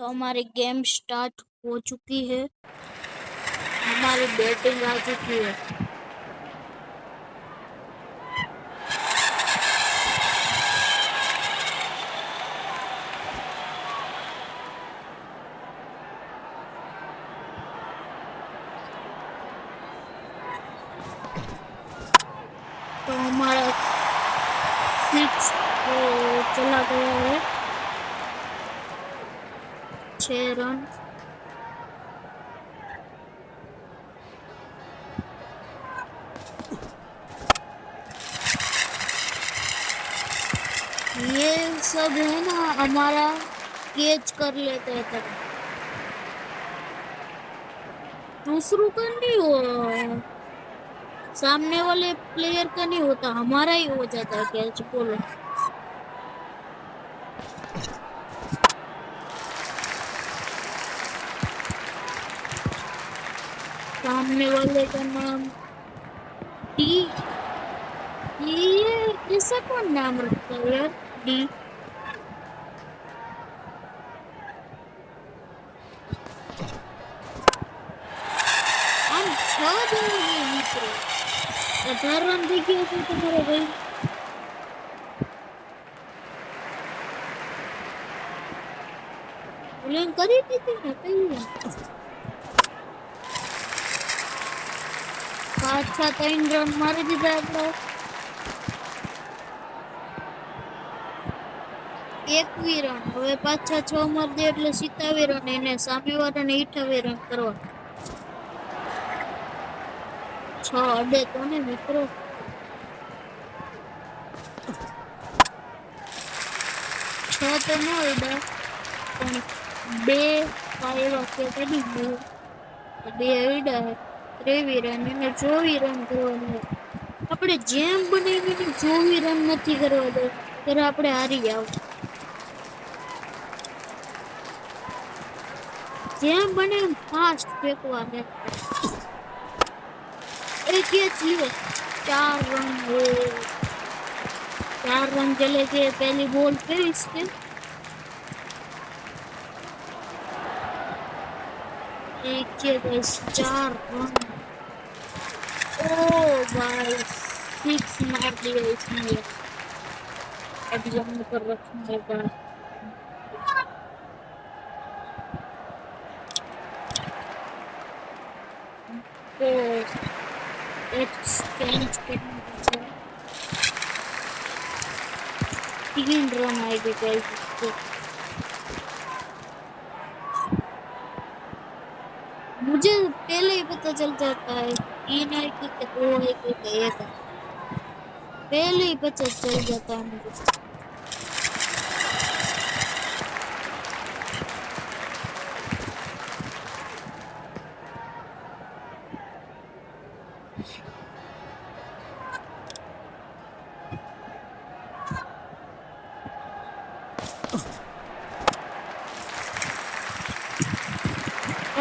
तो हमारी game start हो चुकी है। हमारी बैटिंग आ चुकी है। तो हमारा सिक्स चला गया है, 6 रन। ये सब है ना, हमारा कैच कर लेते हैं तब दूसरों का नहीं हो, सामने वाले प्लेयर का नहीं होता, हमारा ही हो जाता है कैच। बोलो सामने वाले का नाम डी। ये ऐसा कौन नाम रखता है यार, डी। हम 6 दिन में मित्र 18 रन देखिए तो तुम्हारे भाई। बोलिंग करी थी ना पहले, पाछा 3 रन मारी દીધા આપણે। 21 રન, હવે પાછા 6 મારી દે એટલે 27 રન, એને સામેવાળાને 28 રન કરવા। 6 અડે તો ને મિત્રો, 6 તો ન અડ્યા પણ 2 પાયવા કે કદી 2 અડ્યા, 23 રન, એને 24 રન કરવાના। આપણે જેમ બને એમ 24 રન નથી કરવા દે ત્યારે આપણે હારી જાવ। જેમ બને એમ ફાસ્ટ ફેંકવા है। एक ये चाहिए 4 रन हो, 4 रन चले गए पहली बॉल पे इसके। देखिए बस 4 रन। ओ भाई 6 मार दिया इसने, अब जमीन पर रखने का। तो एक्सचेंज करने का 3 रन आएगी गाइस इसको। मुझे पहले ही पता चल जाता है 3 आएगी कि 2 आएगी कि 1, पहले ही पता चल जाता है मुझे।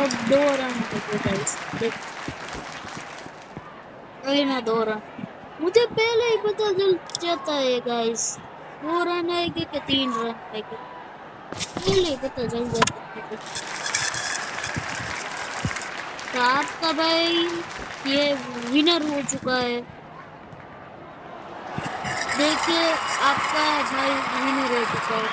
अब 2 रन हो गए गाइस, ना 2 रन। मुझे पहले ही पता चल जाता है गाइस, 2 रन आएगी कि 3 रन आएगी, पहले ही पता चल जाता है। तो आपका भाई ये विनर हो चुका है, देखिए आपका भाई विनर हो चुका है।